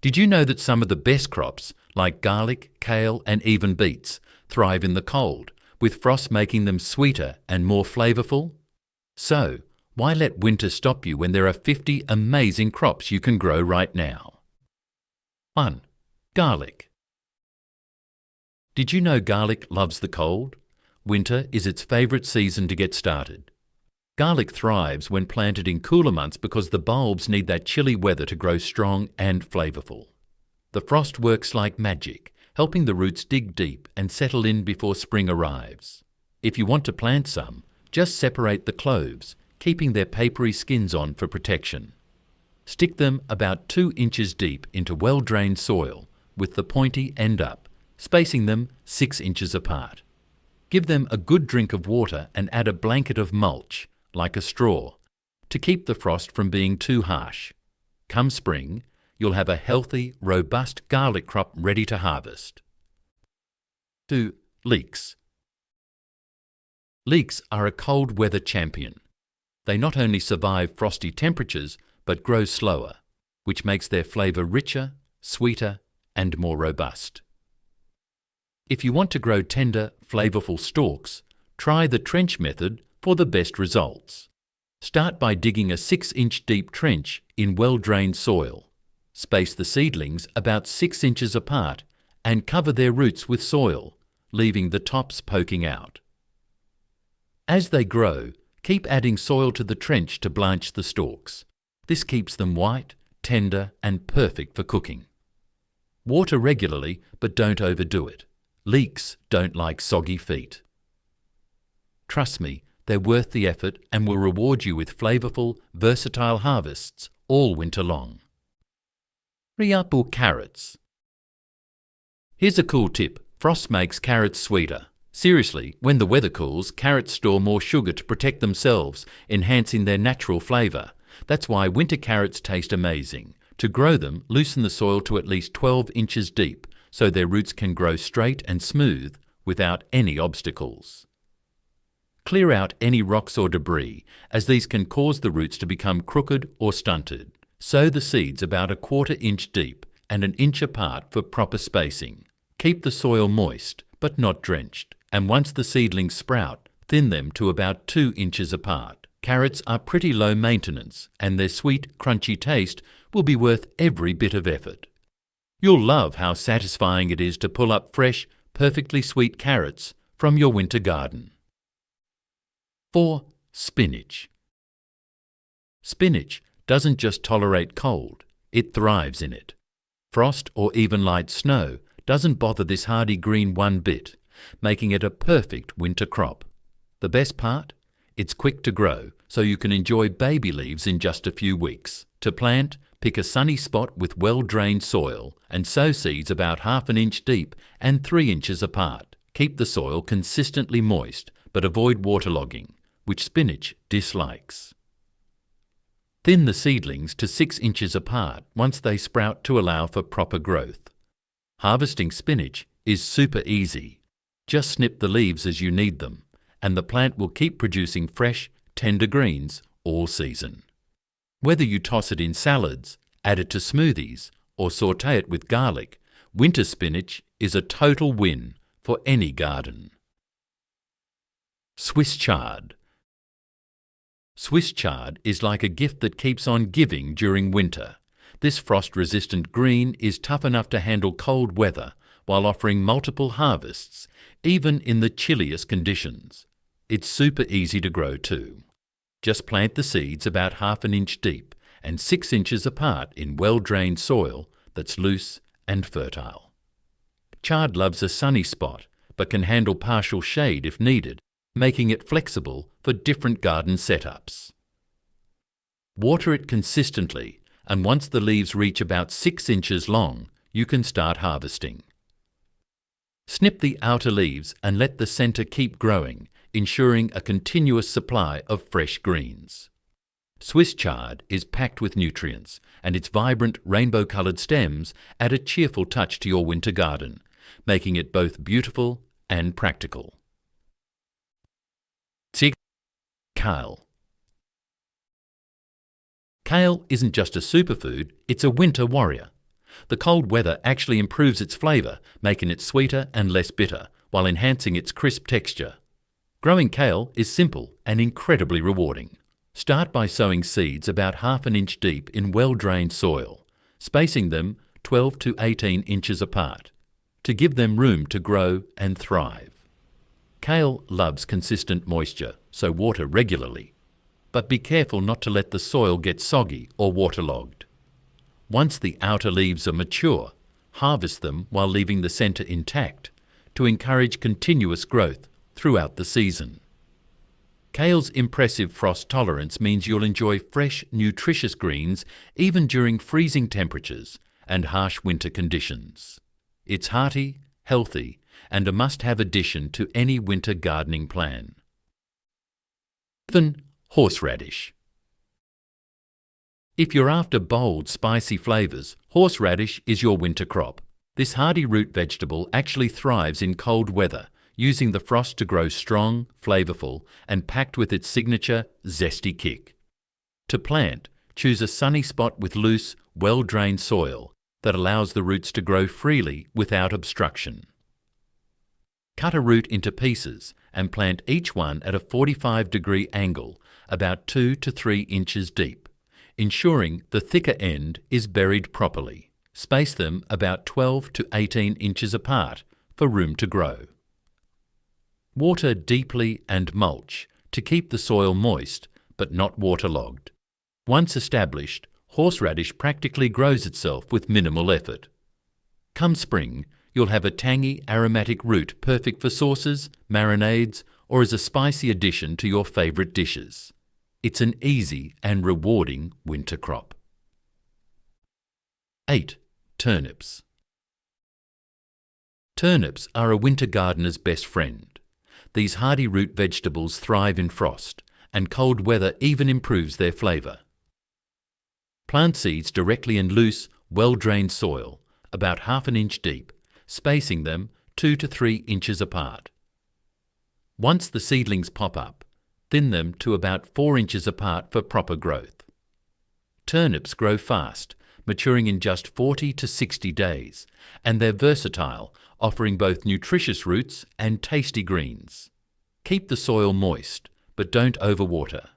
Did you know that some of the best crops, like garlic, kale and even beets, thrive in the cold, with frost making them sweeter and more flavourful? So, why let winter stop you when there are 50 amazing crops you can grow right now? 1. Garlic. Did you know garlic loves the cold? Winter is its favourite season to get started. Garlic thrives when planted in cooler months because the bulbs need that chilly weather to grow strong and flavourful. The frost works like magic, helping the roots dig deep and settle in before spring arrives. If you want to plant some, just separate the cloves, keeping their papery skins on for protection. Stick them about 2 inches deep into well-drained soil, with the pointy end up, spacing them 6 inches apart. Give them a good drink of water and add a blanket of mulch, like a straw, to keep the frost from being too harsh. Come spring, you'll have a healthy, robust garlic crop ready to harvest. 2. Leeks. Leeks are a cold weather champion. They not only survive frosty temperatures, but grow slower, which makes their flavour richer, sweeter, and more robust. If you want to grow tender, flavourful stalks, try the trench method for the best results. Start by digging a 6-inch deep trench in well-drained soil. Space the seedlings about 6 inches apart and cover their roots with soil, leaving the tops poking out. As they grow, keep adding soil to the trench to blanch the stalks. This keeps them white, tender, and perfect for cooking. Water regularly, but don't overdo it. Leeks don't like soggy feet. Trust me, they're worth the effort and will reward you with flavourful, versatile harvests all winter long. 3 or carrots. Here's a cool tip. Frost makes carrots sweeter. Seriously, when the weather cools, carrots store more sugar to protect themselves, enhancing their natural flavour. That's why winter carrots taste amazing. To grow them, loosen the soil to at least 12 inches deep, so their roots can grow straight and smooth without any obstacles. Clear out any rocks or debris, as these can cause the roots to become crooked or stunted. Sow the seeds about 1/4 inch deep and 1 inch apart for proper spacing. Keep the soil moist, but not drenched, and once the seedlings sprout, thin them to about 2 inches apart. Carrots are pretty low maintenance, and their sweet, crunchy taste will be worth every bit of effort. You'll love how satisfying it is to pull up fresh, perfectly sweet carrots from your winter garden. 4. Spinach. Spinach doesn't just tolerate cold, it thrives in it. Frost or even light snow doesn't bother this hardy green one bit, making it a perfect winter crop. The best part? It's quick to grow, so you can enjoy baby leaves in just a few weeks. To plant, pick a sunny spot with well-drained soil and sow seeds about 1/2 inch deep and 3 inches apart. Keep the soil consistently moist, but avoid waterlogging, which spinach dislikes. Thin the seedlings to 6 inches apart once they sprout to allow for proper growth. Harvesting spinach is super easy. Just snip the leaves as you need them, and the plant will keep producing fresh, tender greens all season. Whether you toss it in salads, add it to smoothies, or sauté it with garlic, winter spinach is a total win for any garden. Swiss chard. Swiss chard is like a gift that keeps on giving during winter. This frost-resistant green is tough enough to handle cold weather while offering multiple harvests, even in the chilliest conditions. It's super easy to grow too. Just plant the seeds about 1/2 inch deep and 6 inches apart in well-drained soil that's loose and fertile. Chard loves a sunny spot, but can handle partial shade if needed, making it flexible for different garden setups. Water it consistently, and once the leaves reach about 6 inches long, you can start harvesting. Snip the outer leaves and let the centre keep growing, ensuring a continuous supply of fresh greens. Swiss chard is packed with nutrients, and its vibrant rainbow-coloured stems add a cheerful touch to your winter garden, making it both beautiful and practical. Kale. Kale isn't just a superfood, it's a winter warrior. The cold weather actually improves its flavour, making it sweeter and less bitter, while enhancing its crisp texture. Growing kale is simple and incredibly rewarding. Start by sowing seeds about ½ inch deep in well-drained soil, spacing them 12 to 18 inches apart, to give them room to grow and thrive. Kale loves consistent moisture, so water regularly, but be careful not to let the soil get soggy or waterlogged. Once the outer leaves are mature, harvest them while leaving the centre intact to encourage continuous growth throughout the season. Kale's impressive frost tolerance means you'll enjoy fresh, nutritious greens even during freezing temperatures and harsh winter conditions. It's hearty, healthy, and a must-have addition to any winter gardening plan. 7. Horseradish. If you're after bold, spicy flavours, horseradish is your winter crop. This hardy root vegetable actually thrives in cold weather, using the frost to grow strong, flavourful, and packed with its signature zesty kick. To plant, choose a sunny spot with loose, well-drained soil that allows the roots to grow freely without obstruction. Cut a root into pieces and plant each one at a 45-degree angle, about 2 to 3 inches deep, ensuring the thicker end is buried properly. Space them about 12 to 18 inches apart for room to grow. Water deeply and mulch to keep the soil moist but not waterlogged. Once established, horseradish practically grows itself with minimal effort. Come spring, you'll have a tangy, aromatic root perfect for sauces, marinades, or as a spicy addition to your favourite dishes. It's an easy and rewarding winter crop. 8. Turnips. Turnips are a winter gardener's best friend. These hardy root vegetables thrive in frost, and cold weather even improves their flavour. Plant seeds directly in loose, well-drained soil, about ½ an inch deep, spacing them 2 to 3 inches apart. Once the seedlings pop up, thin them to about 4 inches apart for proper growth. Turnips grow fast, maturing in just 40 to 60 days, and they're versatile, offering both nutritious roots and tasty greens. Keep the soil moist, but don't overwater.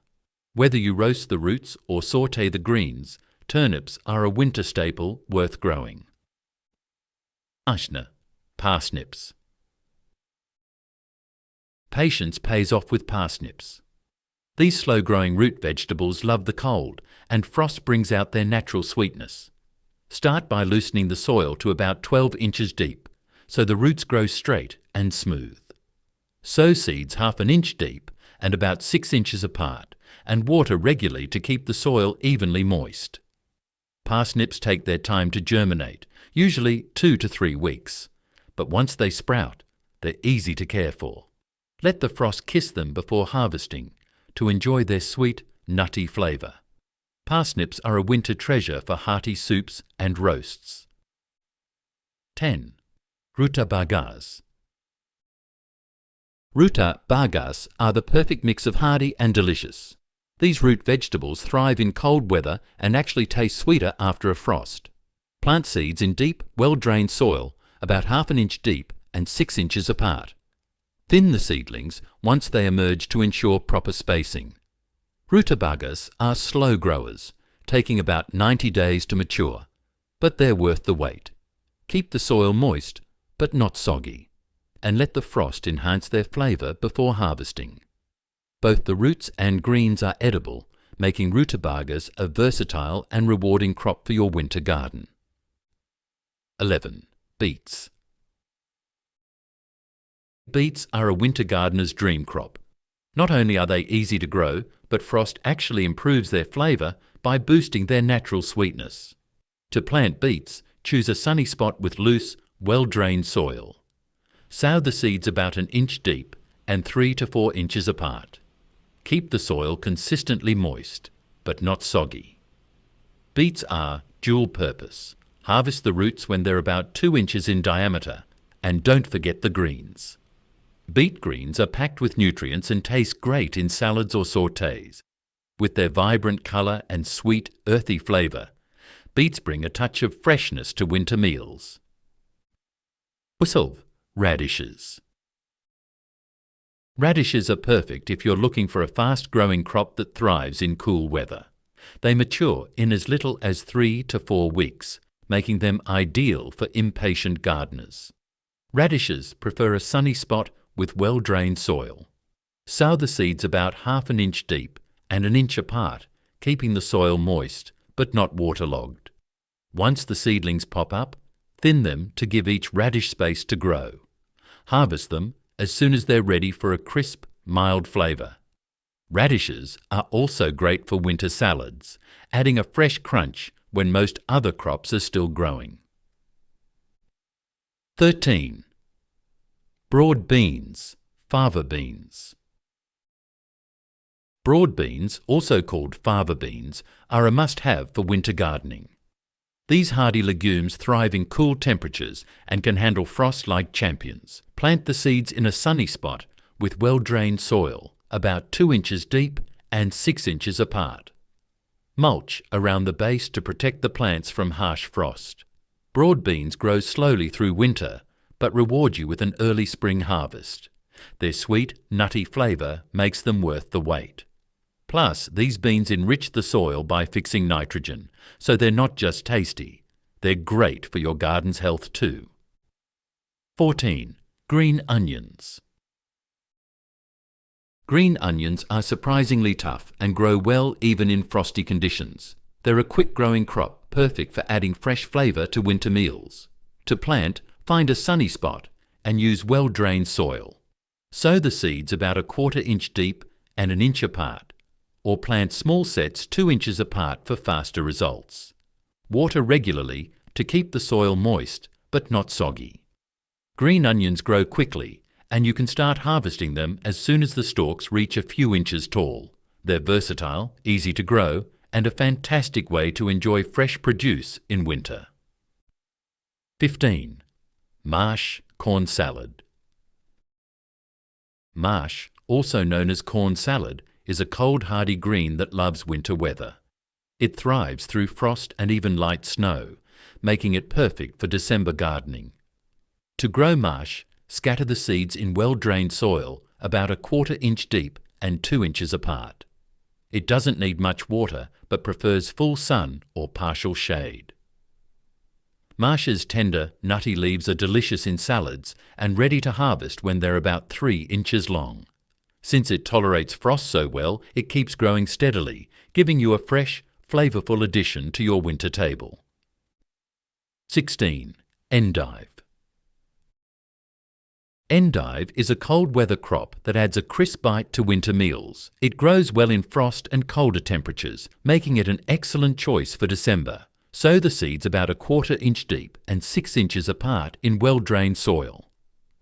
Whether you roast the roots or sauté the greens, turnips are a winter staple worth growing. Ashna, parsnips. Patience pays off with parsnips. These slow-growing root vegetables love the cold, and frost brings out their natural sweetness. Start by loosening the soil to about 12 inches deep, so the roots grow straight and smooth. Sow seeds ½ an inch deep and about 6 inches apart, and water regularly to keep the soil evenly moist. Parsnips take their time to germinate, usually 2 to 3 weeks, but once they sprout, they're easy to care for. Let the frost kiss them before harvesting to enjoy their sweet, nutty flavour. Parsnips are a winter treasure for hearty soups and roasts. 10. Rutabagas. Rutabagas are the perfect mix of hardy and delicious. These root vegetables thrive in cold weather and actually taste sweeter after a frost. Plant seeds in deep, well-drained soil, about ½ an inch deep and 6 inches apart. Thin the seedlings once they emerge to ensure proper spacing. Rutabagas are slow growers, taking about 90 days to mature, but they're worth the wait. Keep the soil moist, but not soggy, and let the frost enhance their flavour before harvesting. Both the roots and greens are edible, making rutabagas a versatile and rewarding crop for your winter garden. 11. Beets. Beets are a winter gardener's dream crop. Not only are they easy to grow, but frost actually improves their flavour by boosting their natural sweetness. To plant beets, choose a sunny spot with loose, well-drained soil. Sow the seeds about 1 inch deep and 3 to 4 inches apart. Keep the soil consistently moist, but not soggy. Beets are dual-purpose. Harvest the roots when they're about 2 inches in diameter, and don't forget the greens. Beet greens are packed with nutrients and taste great in salads or sautés. With their vibrant colour and sweet, earthy flavour, Beets bring a touch of freshness to winter meals. Whistle, radishes. Radishes are perfect if you're looking for a fast-growing crop that thrives in cool weather. They mature in as little as 3 to 4 weeks, making them ideal for impatient gardeners. Radishes prefer a sunny spot with well-drained soil. Sow the seeds about ½ an inch deep and 1 inch apart, keeping the soil moist but not waterlogged. Once the seedlings pop up, thin them to give each radish space to grow. Harvest them as soon as they're ready for a crisp, mild flavour. Radishes are also great for winter salads, adding a fresh crunch when most other crops are still growing. 13. Broad beans, fava beans. Broad beans, also called fava beans, are a must-have for winter gardening. These hardy legumes thrive in cool temperatures and can handle frost like champions. Plant the seeds in a sunny spot with well-drained soil, about 2 inches deep and 6 inches apart. Mulch around the base to protect the plants from harsh frost. Broad beans grow slowly through winter, but reward you with an early spring harvest. Their sweet, nutty flavour makes them worth the wait. Plus, these beans enrich the soil by fixing nitrogen, so they're not just tasty, they're great for your garden's health too. 14. Green onions. Green onions are surprisingly tough and grow well even in frosty conditions. They're a quick-growing crop, perfect for adding fresh flavour to winter meals. To plant, find a sunny spot and use well-drained soil. Sow the seeds about 1/4 inch deep and 1 inch apart, or plant small sets 2 inches apart for faster results. Water regularly to keep the soil moist but not soggy. Green onions grow quickly, and you can start harvesting them as soon as the stalks reach a few inches tall. They're versatile, easy to grow, and a fantastic way to enjoy fresh produce in winter. 15. Marsh corn salad. Marsh, also known as corn salad, is a cold hardy green that loves winter weather. It thrives through frost and even light snow, making it perfect for December gardening. To grow marsh, scatter the seeds in well-drained soil about 1/4 inch deep and 2 inches apart. It doesn't need much water but prefers full sun or partial shade. Marsh's tender, nutty leaves are delicious in salads and ready to harvest when they're about 3 inches long. Since it tolerates frost so well, it keeps growing steadily, giving you a fresh, flavourful addition to your winter table. 16. Endive. Endive is a cold weather crop that adds a crisp bite to winter meals. It grows well in frost and colder temperatures, making it an excellent choice for December. Sow the seeds about 1/4 inch deep and 6 inches apart in well-drained soil.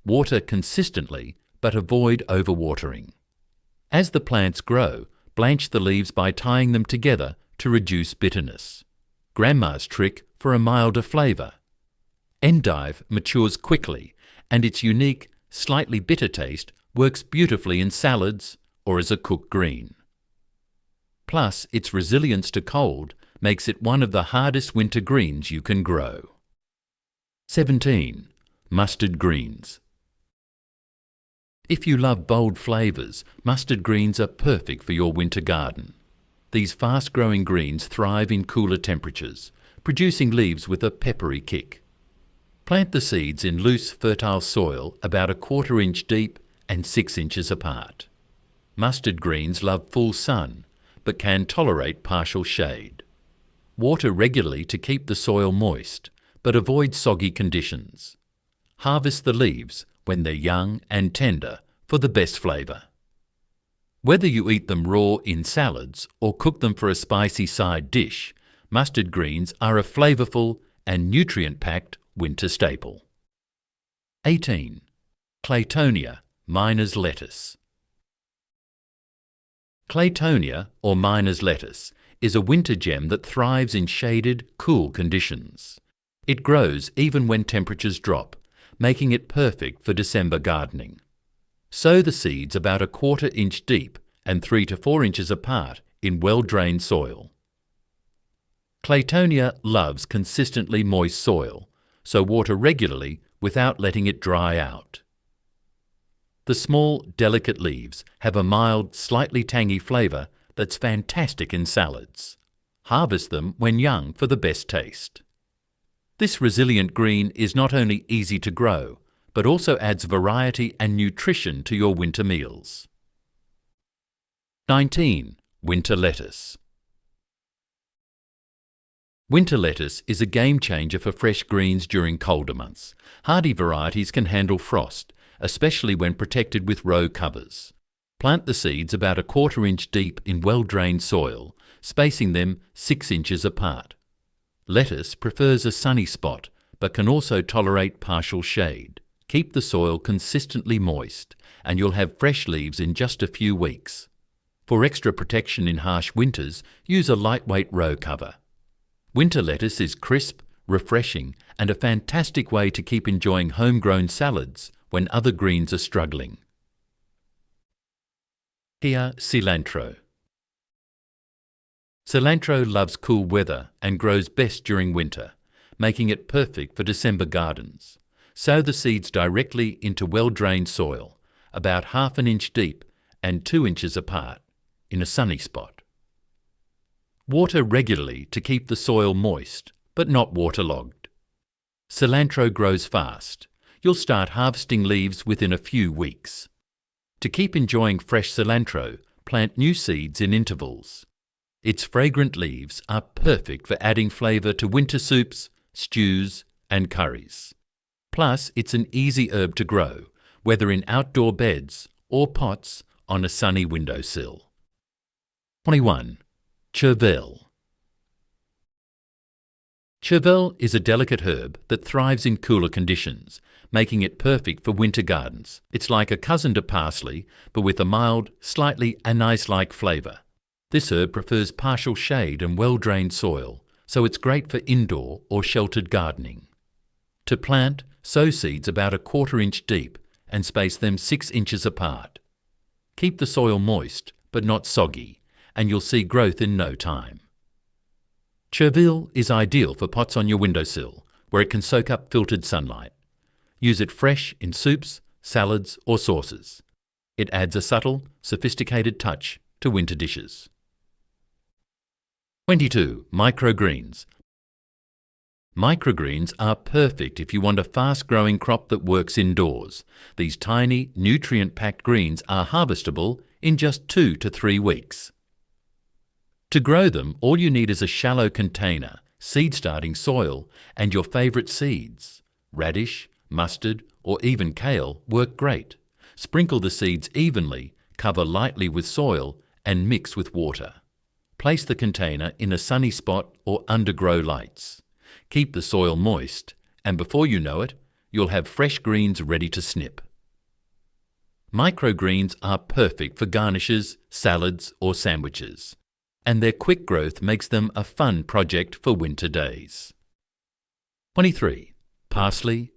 Water consistently, but avoid overwatering. As the plants grow, blanch the leaves by tying them together to reduce bitterness. Grandma's trick for a milder flavour. Endive matures quickly, and its unique, slightly bitter taste works beautifully in salads or as a cooked green. Plus, its resilience to cold makes it one of the hardest winter greens you can grow. 17. Mustard greens. If you love bold flavours, mustard greens are perfect for your winter garden. These fast-growing greens thrive in cooler temperatures, producing leaves with a peppery kick. Plant the seeds in loose, fertile soil about 1/4 inch deep and 6 inches apart. Mustard greens love full sun, but can tolerate partial shade. Water regularly to keep the soil moist, but avoid soggy conditions. Harvest the leaves when they're young and tender for the best flavour. Whether you eat them raw in salads or cook them for a spicy side dish, mustard greens are a flavourful and nutrient-packed winter staple. 18. Claytonia, miner's lettuce. Claytonia, or miner's lettuce, is a winter gem that thrives in shaded, cool conditions. It grows even when temperatures drop, making it perfect for December gardening. Sow the seeds about 1/4 inch deep and 3 to 4 inches apart in well-drained soil. Claytonia loves consistently moist soil, so water regularly without letting it dry out. The small, delicate leaves have a mild, slightly tangy flavour that's fantastic in salads. Harvest them when young for the best taste. This resilient green is not only easy to grow, but also adds variety and nutrition to your winter meals. 19. Winter lettuce. Winter lettuce is a game changer for fresh greens during colder months. Hardy varieties can handle frost, especially when protected with row covers. Plant the seeds about 1/4 inch deep in well-drained soil, spacing them 6 inches apart. Lettuce prefers a sunny spot, but can also tolerate partial shade. Keep the soil consistently moist, and you'll have fresh leaves in just a few weeks. For extra protection in harsh winters, use a lightweight row cover. Winter lettuce is crisp, refreshing, and a fantastic way to keep enjoying homegrown salads when other greens are struggling. Here, cilantro. Cilantro loves cool weather and grows best during winter, making it perfect for December gardens. Sow the seeds directly into well-drained soil, about 1/2 inch deep and 2 inches apart, in a sunny spot. Water regularly to keep the soil moist, but not waterlogged. Cilantro grows fast. You'll start harvesting leaves within a few weeks. To keep enjoying fresh cilantro, plant new seeds in intervals. Its fragrant leaves are perfect for adding flavour to winter soups, stews, and curries. Plus, it's an easy herb to grow, whether in outdoor beds or pots on a sunny windowsill. 21. Chervil. Chervil is a delicate herb that thrives in cooler conditions, making it perfect for winter gardens. It's like a cousin to parsley, but with a mild, slightly anise-like flavour. This herb prefers partial shade and well-drained soil, so it's great for indoor or sheltered gardening. To plant, sow seeds about 1/4 inch deep and space them 6 inches apart. Keep the soil moist, but not soggy, and you'll see growth in no time. Chervil is ideal for pots on your windowsill, where it can soak up filtered sunlight. Use it fresh in soups, salads, or sauces. It adds a subtle, sophisticated touch to winter dishes. 22. Microgreens. Microgreens are perfect if you want a fast-growing crop that works indoors. These tiny, nutrient-packed greens are harvestable in just 2 to 3 weeks. To grow them, all you need is a shallow container, seed-starting soil, and your favourite seeds. Radish, mustard, or even kale work great. Sprinkle the seeds evenly, cover lightly with soil, and mix with water. Place the container in a sunny spot or under grow lights. Keep the soil moist, and before you know it, you'll have fresh greens ready to snip. Microgreens are perfect for garnishes, salads, or sandwiches, and their quick growth makes them a fun project for winter days. 23. Parsley.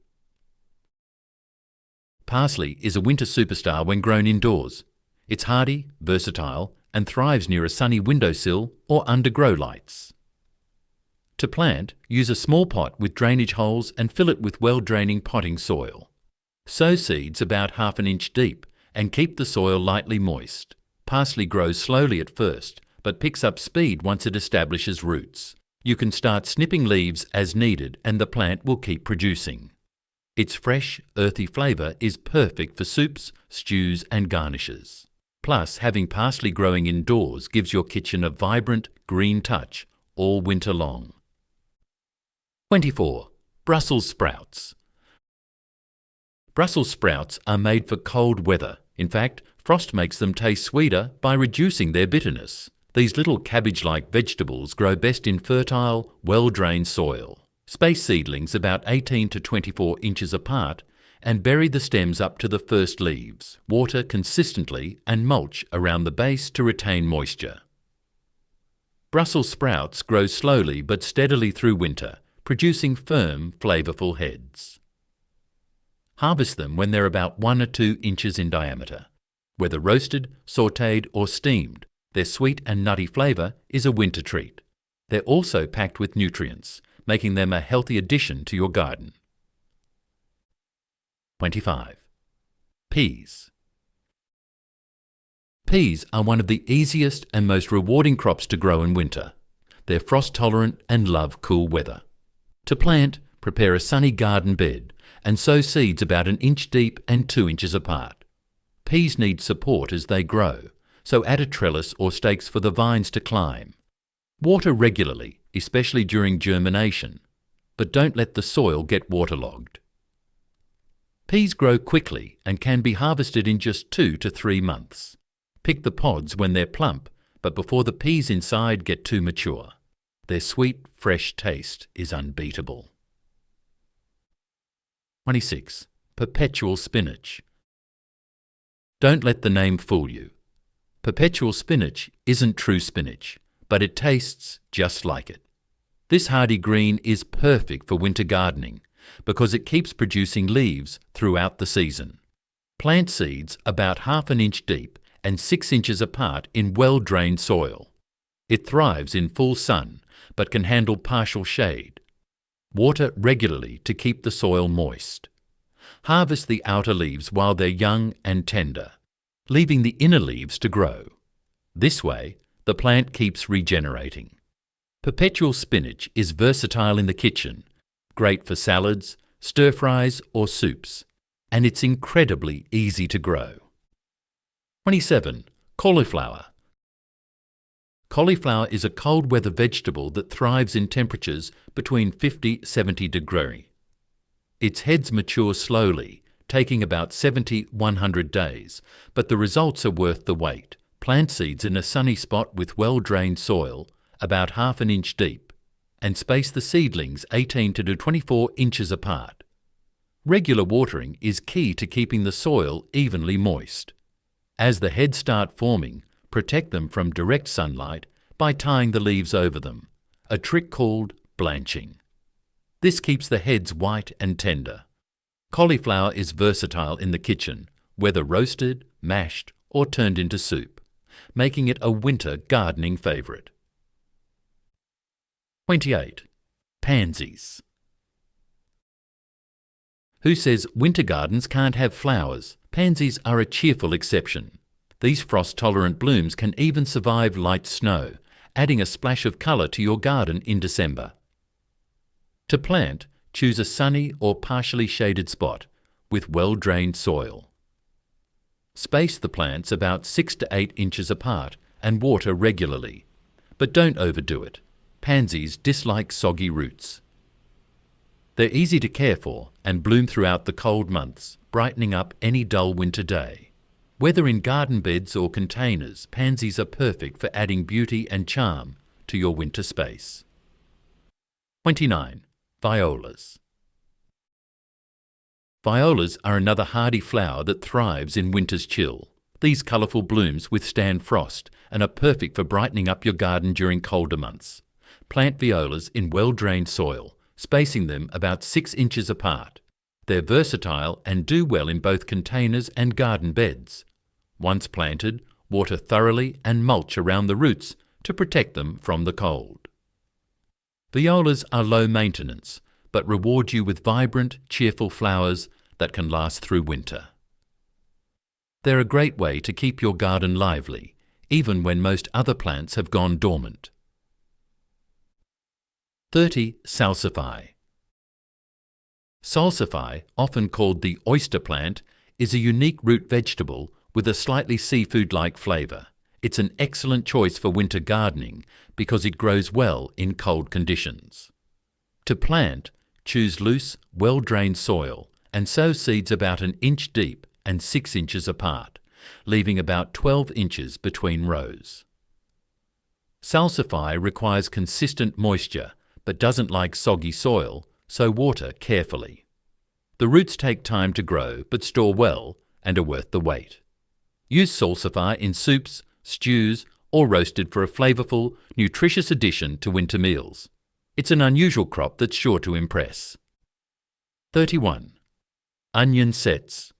Parsley is a winter superstar when grown indoors. It's hardy, versatile, and thrives near a sunny windowsill or under grow lights. To plant, use a small pot with drainage holes and fill it with well-draining potting soil. Sow seeds about 1/2 inch deep and keep the soil lightly moist. Parsley grows slowly at first, but picks up speed once it establishes roots. You can start snipping leaves as needed and the plant will keep producing. Its fresh, earthy flavour is perfect for soups, stews and garnishes. Plus, having parsley growing indoors gives your kitchen a vibrant, green touch all winter long. 24. Brussels sprouts. Brussels sprouts are made for cold weather. In fact, frost makes them taste sweeter by reducing their bitterness. These little cabbage-like vegetables grow best in fertile, well-drained soil. Space seedlings about 18 to 24 inches apart and bury the stems up to the first leaves. Water consistently and mulch around the base to retain moisture. Brussels sprouts grow slowly but steadily through winter, producing firm, flavourful heads. Harvest them when they're about 1 or 2 inches in diameter. Whether roasted, sautéed or steamed, their sweet and nutty flavour is a winter treat. They're also packed with nutrients, making them a healthy addition to your garden. 25. Peas. Peas are one of the easiest and most rewarding crops to grow in winter. They're frost-tolerant and love cool weather. To plant, prepare a sunny garden bed and sow seeds about 1 inch deep and 2 inches apart. Peas need support as they grow, so add a trellis or stakes for the vines to climb. Water regularly, especially during germination, but don't let the soil get waterlogged. Peas grow quickly and can be harvested in just 2 to 3 months. Pick the pods when they're plump, but before the peas inside get too mature. Their sweet, fresh taste is unbeatable. 26. Perpetual spinach. Don't let the name fool you. Perpetual spinach isn't true spinach, but it tastes just like it. This hardy green is perfect for winter gardening because it keeps producing leaves throughout the season. Plant seeds about 1/2 inch deep and 6 inches apart in well-drained soil. It thrives in full sun, but can handle partial shade. Water regularly to keep the soil moist. Harvest the outer leaves while they're young and tender, leaving the inner leaves to grow. This way, the plant keeps regenerating. Perpetual spinach is versatile in the kitchen, great for salads, stir-fries or soups, and it's incredibly easy to grow. 27. Cauliflower. Cauliflower is a cold weather vegetable that thrives in temperatures between 50–70 degrees. Its heads mature slowly, taking about 70–100 days, but the results are worth the wait. Plant seeds in a sunny spot with well-drained soil, about 1/2 inch deep, and space the seedlings 18 to 24 inches apart. Regular watering is key to keeping the soil evenly moist. As the heads start forming, protect them from direct sunlight by tying the leaves over them, a trick called blanching. This keeps the heads white and tender. Cauliflower is versatile in the kitchen, whether roasted, mashed, or turned into soup, making it a winter gardening favourite. 28. Pansies. Who says winter gardens can't have flowers? Pansies are a cheerful exception. These frost-tolerant blooms can even survive light snow, adding a splash of colour to your garden in December. To plant, choose a sunny or partially shaded spot with well-drained soil. Space the plants about 6 to 8 inches apart and water regularly, but don't overdo it. Pansies dislike soggy roots. They're easy to care for and bloom throughout the cold months, brightening up any dull winter day. Whether in garden beds or containers, pansies are perfect for adding beauty and charm to your winter space. 29. Violas. Violas are another hardy flower that thrives in winter's chill. These colourful blooms withstand frost and are perfect for brightening up your garden during colder months. Plant violas in well-drained soil, spacing them about 6 inches apart. They're versatile and do well in both containers and garden beds. Once planted, water thoroughly and mulch around the roots to protect them from the cold. Violas are low maintenance, but reward you with vibrant, cheerful flowers that can last through winter. They're a great way to keep your garden lively, even when most other plants have gone dormant. 30. Salsify. Salsify, often called the oyster plant, is a unique root vegetable with a slightly seafood-like flavour. It's an excellent choice for winter gardening because it grows well in cold conditions. To plant, choose loose, well-drained soil and sow seeds about 1 inch deep and 6 inches apart, leaving about 12 inches between rows. Salsify requires consistent moisture but doesn't like soggy soil, so water carefully. The roots take time to grow but store well and are worth the wait. Use salsify in soups, stews, or roasted for a flavourful, nutritious addition to winter meals. It's an unusual crop that's sure to impress. 31. Onion sets.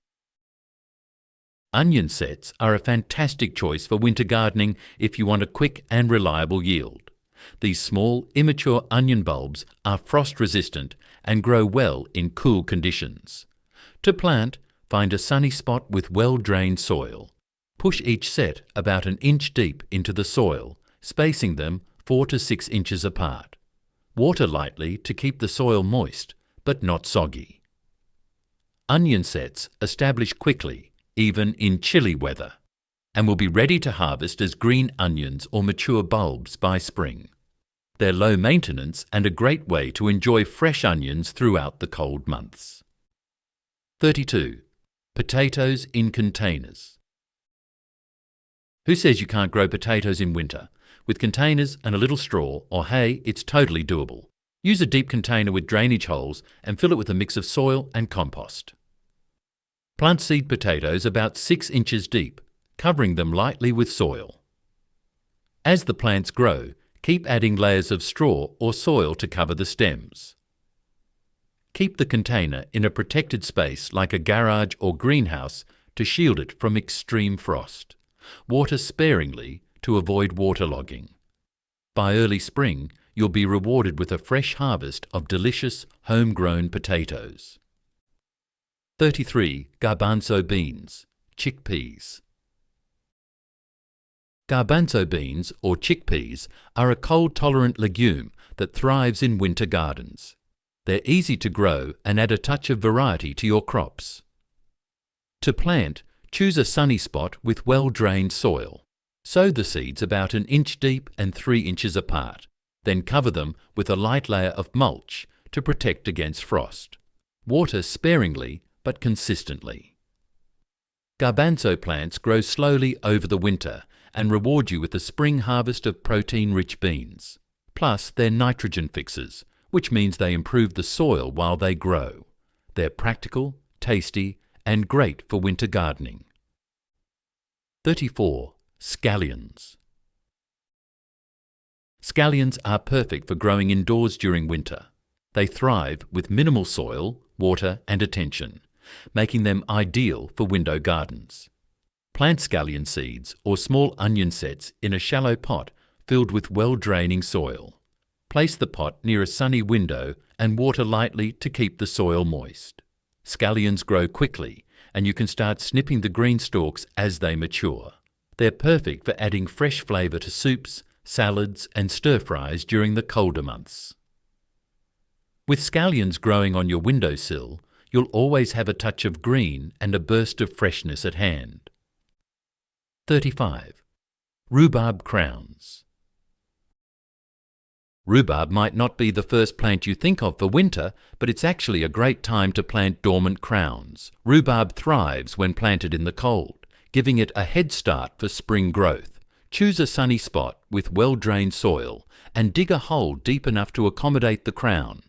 Onion sets are a fantastic choice for winter gardening if you want a quick and reliable yield. These small, immature onion bulbs are frost-resistant and grow well in cool conditions. To plant, find a sunny spot with well-drained soil. Push each set about an inch deep into the soil, spacing them 4 to 6 inches apart. Water lightly to keep the soil moist, but not soggy. Onion sets establish quickly, even in chilly weather, and will be ready to harvest as green onions or mature bulbs by spring. They're low maintenance and a great way to enjoy fresh onions throughout the cold months. 32. Potatoes in containers. Who says you can't grow potatoes in winter? With containers and a little straw or hay, it's totally doable. Use a deep container with drainage holes and fill it with a mix of soil and compost. Plant seed potatoes about 6 inches deep, covering them lightly with soil. As the plants grow, keep adding layers of straw or soil to cover the stems. Keep the container in a protected space like a garage or greenhouse to shield it from extreme frost. Water sparingly to avoid waterlogging. By early spring, you'll be rewarded with a fresh harvest of delicious homegrown potatoes. 33. Garbanzo beans, chickpeas. Garbanzo beans, or chickpeas, are a cold-tolerant legume that thrives in winter gardens. They're easy to grow and add a touch of variety to your crops. To plant, choose a sunny spot with well-drained soil. Sow the seeds about an inch deep and 3 inches apart. Then cover them with a light layer of mulch to protect against frost. Water sparingly but consistently. Garbanzo plants grow slowly over the winter and reward you with a spring harvest of protein-rich beans. Plus, they're nitrogen fixers, which means they improve the soil while they grow. They're practical, tasty, and great for winter gardening. 34. Scallions. Scallions are perfect for growing indoors during winter. They thrive with minimal soil, water, and attention, making them ideal for window gardens. Plant scallion seeds or small onion sets in a shallow pot filled with well-draining soil. Place the pot near a sunny window and water lightly to keep the soil moist. Scallions grow quickly, and you can start snipping the green stalks as they mature. They're perfect for adding fresh flavour to soups, salads, and stir-fries during the colder months. With scallions growing on your windowsill, you'll always have a touch of green and a burst of freshness at hand. 35. Rhubarb crowns. Rhubarb might not be the first plant you think of for winter, but it's actually a great time to plant dormant crowns. Rhubarb thrives when planted in the cold, giving it a head start for spring growth. Choose a sunny spot with well-drained soil and dig a hole deep enough to accommodate the crown.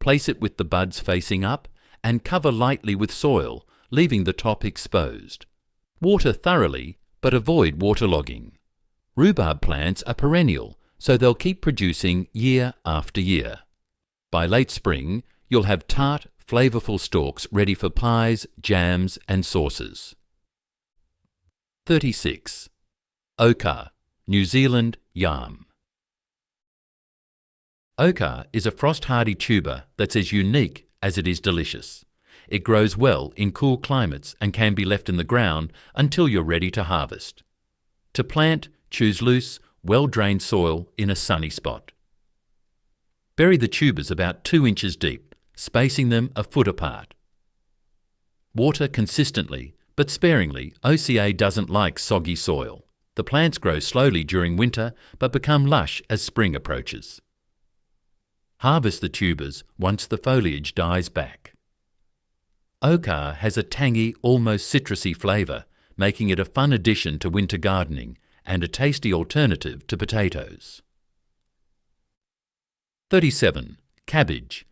Place it with the buds facing up and cover lightly with soil, leaving the top exposed. Water thoroughly, but avoid waterlogging. Rhubarb plants are perennial, so they'll keep producing year after year. By late spring, you'll have tart, flavourful stalks ready for pies, jams and sauces. 36. Ochre, New Zealand yam. Ochre is a frost-hardy tuber that's as unique as it is delicious. It grows well in cool climates and can be left in the ground until you're ready to harvest. To plant, choose loose, well-drained soil in a sunny spot. Bury the tubers about 2 inches deep, spacing them a foot apart. Water consistently, but sparingly. OCA doesn't like soggy soil. The plants grow slowly during winter, but become lush as spring approaches. Harvest the tubers once the foliage dies back. Ochre has a tangy, almost citrusy flavour, making it a fun addition to winter gardening and a tasty alternative to potatoes. 37. Cabbage.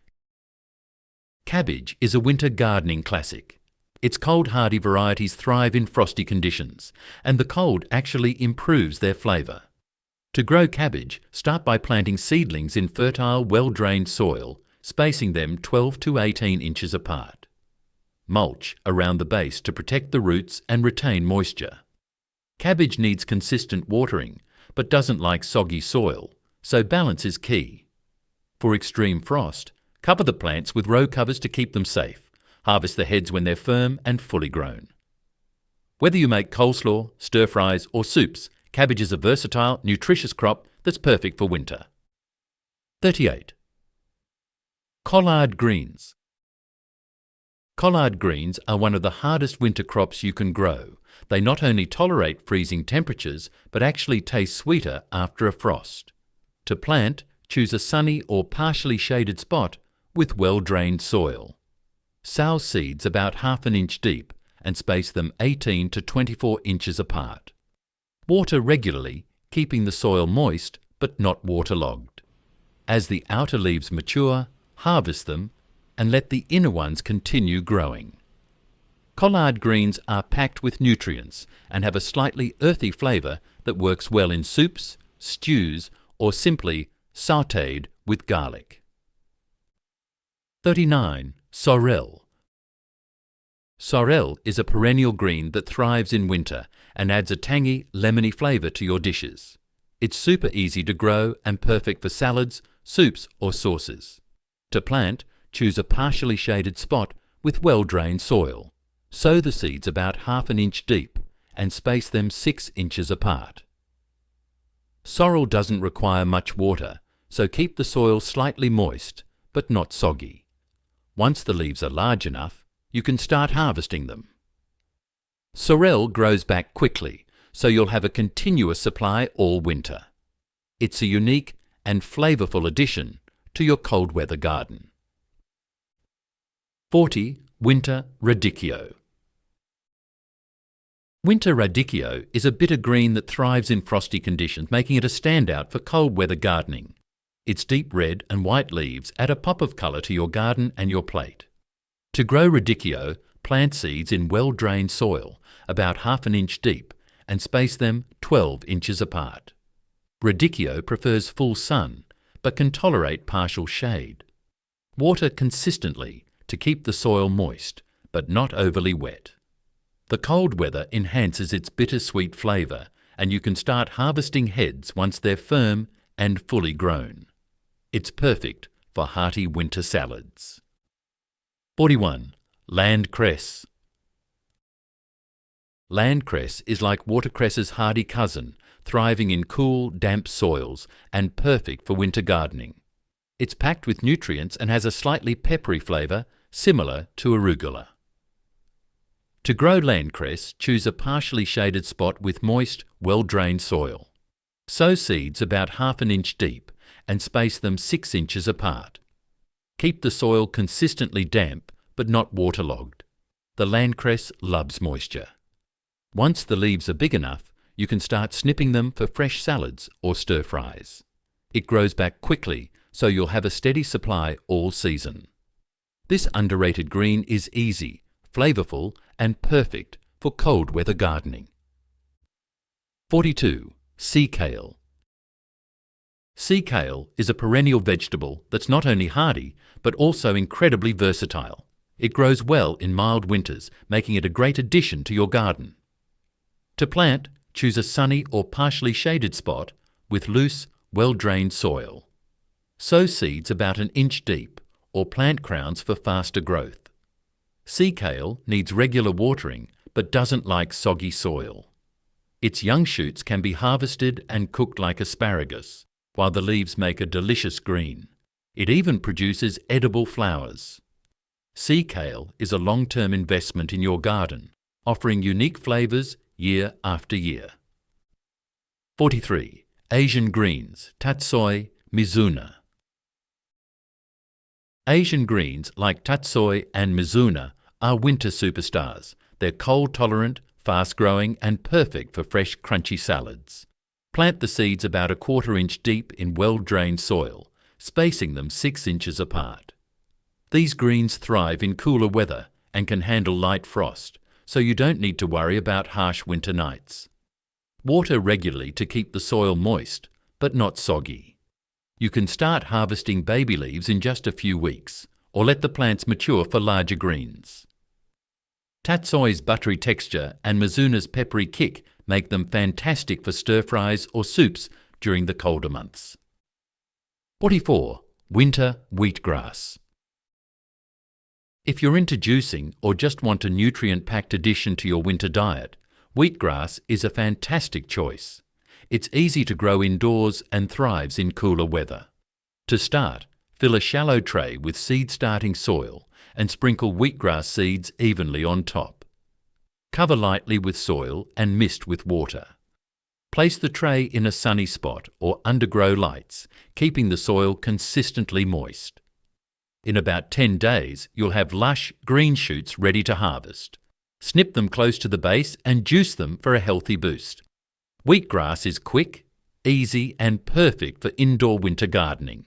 Cabbage is a winter gardening classic. Its cold-hardy varieties thrive in frosty conditions, and the cold actually improves their flavour. To grow cabbage, start by planting seedlings in fertile, well-drained soil, spacing them 12 to 18 inches apart. Mulch around the base to protect the roots and retain moisture. Cabbage needs consistent watering, but doesn't like soggy soil, so balance is key. For extreme frost, cover the plants with row covers to keep them safe. Harvest the heads when they're firm and fully grown. Whether you make coleslaw, stir-fries or soups, cabbage is a versatile, nutritious crop that's perfect for winter. 38. Collard greens. Collard greens are one of the hardest winter crops you can grow. They not only tolerate freezing temperatures, but actually taste sweeter after a frost. To plant, choose a sunny or partially shaded spot with well-drained soil. Sow seeds about half an inch deep and space them 18 to 24 inches apart. Water regularly, keeping the soil moist but not waterlogged. As the outer leaves mature, harvest them and let the inner ones continue growing. Collard greens are packed with nutrients and have a slightly earthy flavour that works well in soups, stews or simply sautéed with garlic. 39. Sorrel. Sorrel is a perennial green that thrives in winter and adds a tangy, lemony flavour to your dishes. It's super easy to grow and perfect for salads, soups or sauces. To plant, choose a partially shaded spot with well-drained soil. Sow the seeds about half an inch deep and space them 6 inches apart. Sorrel doesn't require much water, so keep the soil slightly moist, but not soggy. Once the leaves are large enough, you can start harvesting them. Sorrel grows back quickly, so you'll have a continuous supply all winter. It's a unique and flavourful addition to your cold weather garden. 40. Winter Radicchio. Winter radicchio is a bitter green that thrives in frosty conditions, making it a standout for cold weather gardening. Its deep red and white leaves add a pop of colour to your garden and your plate. To grow radicchio, plant seeds in well-drained soil, about half an inch deep, and space them 12 inches apart. Radicchio prefers full sun, but can tolerate partial shade. Water consistently to keep the soil moist, but not overly wet. The cold weather enhances its bittersweet flavour, and you can start harvesting heads once they're firm and fully grown. It's perfect for hearty winter salads. 41. Landcress. Landcress is like watercress's hardy cousin, thriving in cool, damp soils and perfect for winter gardening. It's packed with nutrients and has a slightly peppery flavour similar to arugula. To grow landcress, choose a partially shaded spot with moist, well-drained soil. Sow seeds about half an inch deep and space them 6 inches apart. Keep the soil consistently damp but not waterlogged. The landcress loves moisture. Once the leaves are big enough, you can start snipping them for fresh salads or stir-fries. It grows back quickly, so you'll have a steady supply all season. This underrated green is easy, flavourful and perfect for cold weather gardening. 42. Sea kale. Sea kale is a perennial vegetable that's not only hardy, but also incredibly versatile. It grows well in mild winters, making it a great addition to your garden. To plant, choose a sunny or partially shaded spot with loose, well-drained soil. Sow seeds about an inch deep, or plant crowns for faster growth. Sea kale needs regular watering, but doesn't like soggy soil. Its young shoots can be harvested and cooked like asparagus, while the leaves make a delicious green. It even produces edible flowers. Sea kale is a long-term investment in your garden, offering unique flavours year after year. 43. Asian greens, tatsoi, mizuna. Asian greens like tatsoi and mizuna are winter superstars. They're cold-tolerant, fast-growing and perfect for fresh, crunchy salads. Plant the seeds about a 1/4 inch deep in well-drained soil, spacing them 6 inches apart. These greens thrive in cooler weather and can handle light frost, so you don't need to worry about harsh winter nights. Water regularly to keep the soil moist, but not soggy. You can start harvesting baby leaves in just a few weeks, or let the plants mature for larger greens. Tatsoi's buttery texture and mizuna's peppery kick make them fantastic for stir-fries or soups during the colder months. 44. Winter wheatgrass. If you're into juicing or just want a nutrient-packed addition to your winter diet, wheatgrass is a fantastic choice. It's easy to grow indoors and thrives in cooler weather. To start, fill a shallow tray with seed-starting soil and sprinkle wheatgrass seeds evenly on top. Cover lightly with soil and mist with water. Place the tray in a sunny spot or under grow lights, keeping the soil consistently moist. In about 10 days, you'll have lush, green shoots ready to harvest. Snip them close to the base and juice them for a healthy boost. Wheatgrass is quick, easy and perfect for indoor winter gardening.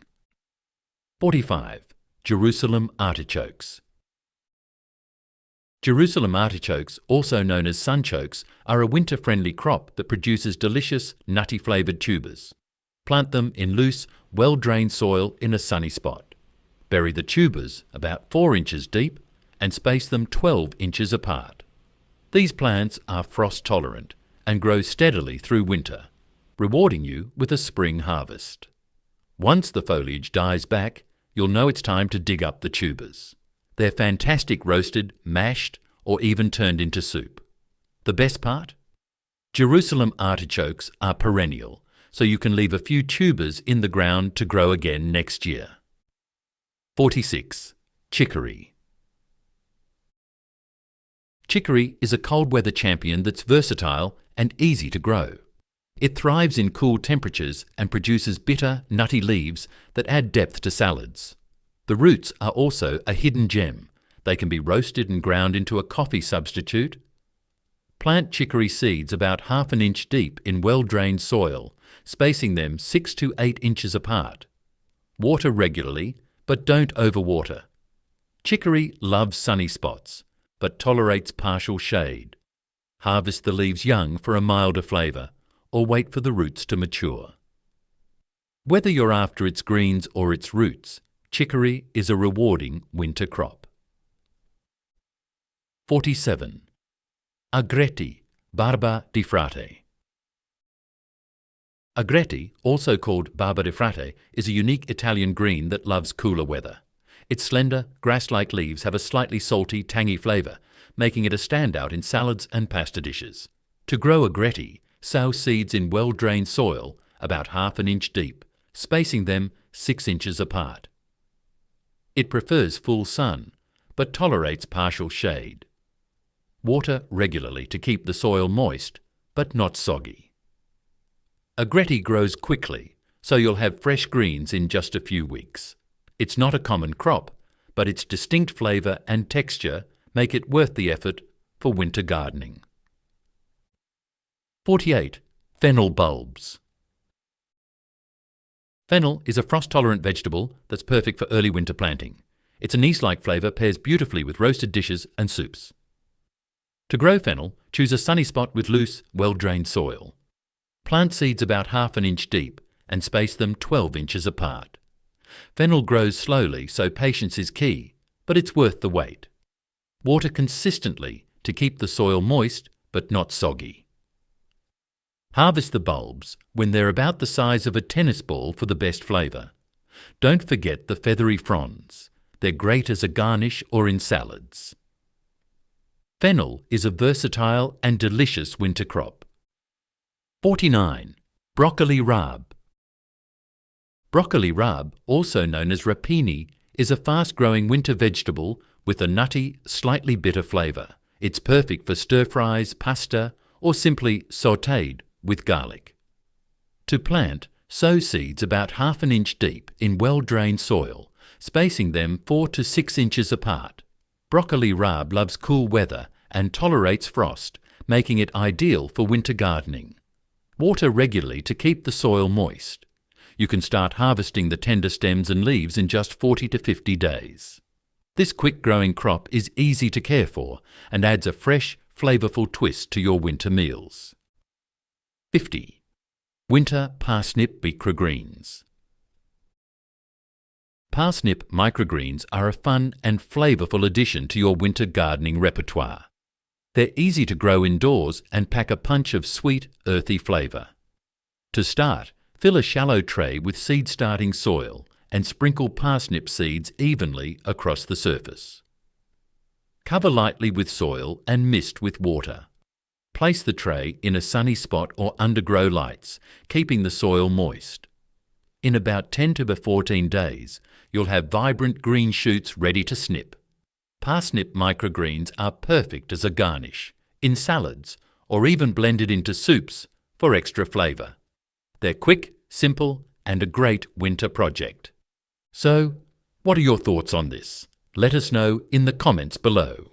45. Jerusalem artichokes. Jerusalem artichokes, also known as sunchokes, are a winter-friendly crop that produces delicious, nutty-flavoured tubers. Plant them in loose, well-drained soil in a sunny spot. Bury the tubers about 4 inches deep and space them 12 inches apart. These plants are frost-tolerant and grow steadily through winter, rewarding you with a spring harvest. Once the foliage dies back, you'll know it's time to dig up the tubers. They're fantastic roasted, mashed, or even turned into soup. The best part? Jerusalem artichokes are perennial, so you can leave a few tubers in the ground to grow again next year. 46. Chicory. Chicory is a cold weather champion that's versatile and easy to grow. It thrives in cool temperatures and produces bitter, nutty leaves that add depth to salads. The roots are also a hidden gem. They can be roasted and ground into a coffee substitute. Plant chicory seeds about ½ an inch deep in well-drained soil, spacing them 6 to 8 inches apart. Water regularly, but don't overwater. Chicory loves sunny spots, but tolerates partial shade. Harvest the leaves young for a milder flavour, or wait for the roots to mature. Whether you're after its greens or its roots, chicory is a rewarding winter crop. 47. Agretti, Barba di Frate. Agretti, also called Barba di Frate, is a unique Italian green that loves cooler weather. Its slender, grass-like leaves have a slightly salty, tangy flavour, making it a standout in salads and pasta dishes. To grow Agretti, sow seeds in well-drained soil about ½ an inch deep, spacing them 6 inches apart. It prefers full sun, but tolerates partial shade. Water regularly to keep the soil moist, but not soggy. Agretti grows quickly, so you'll have fresh greens in just a few weeks. It's not a common crop, but its distinct flavour and texture make it worth the effort for winter gardening. 48. Fennel bulbs. Fennel is a frost-tolerant vegetable that's perfect for early winter planting. Its anise-like flavour pairs beautifully with roasted dishes and soups. To grow fennel, choose a sunny spot with loose, well-drained soil. Plant seeds about ½ an inch deep and space them 12 inches apart. Fennel grows slowly, so patience is key, but it's worth the wait. Water consistently to keep the soil moist but not soggy. Harvest the bulbs when they're about the size of a tennis ball for the best flavour. Don't forget the feathery fronds. They're great as a garnish or in salads. Fennel is a versatile and delicious winter crop. 49. Broccoli rabe. Broccoli rabe, also known as rapini, is a fast-growing winter vegetable with a nutty, slightly bitter flavour. It's perfect for stir-fries, pasta, or simply sautéed with garlic. To plant, sow seeds about ½ an inch deep in well-drained soil, spacing them 4 to 6 inches apart. Broccoli rabe loves cool weather and tolerates frost, making it ideal for winter gardening. Water regularly to keep the soil moist. You can start harvesting the tender stems and leaves in just 40 to 50 days. This quick-growing crop is easy to care for and adds a fresh, flavourful twist to your winter meals. 50. Winter parsnip microgreens. Parsnip microgreens are a fun and flavourful addition to your winter gardening repertoire. They're easy to grow indoors and pack a punch of sweet, earthy flavour. To start, Fill a shallow tray with seed-starting soil and sprinkle parsnip seeds evenly across the surface. Cover lightly with soil and mist with water. Place the tray in a sunny spot or under grow lights, keeping the soil moist. In about 10 to 14 days, you'll have vibrant green shoots ready to snip. Parsnip microgreens are perfect as a garnish, in salads, or even blended into soups for extra flavour. They're quick, simple, and a great winter project. So, what are your thoughts on this? Let us know in the comments below.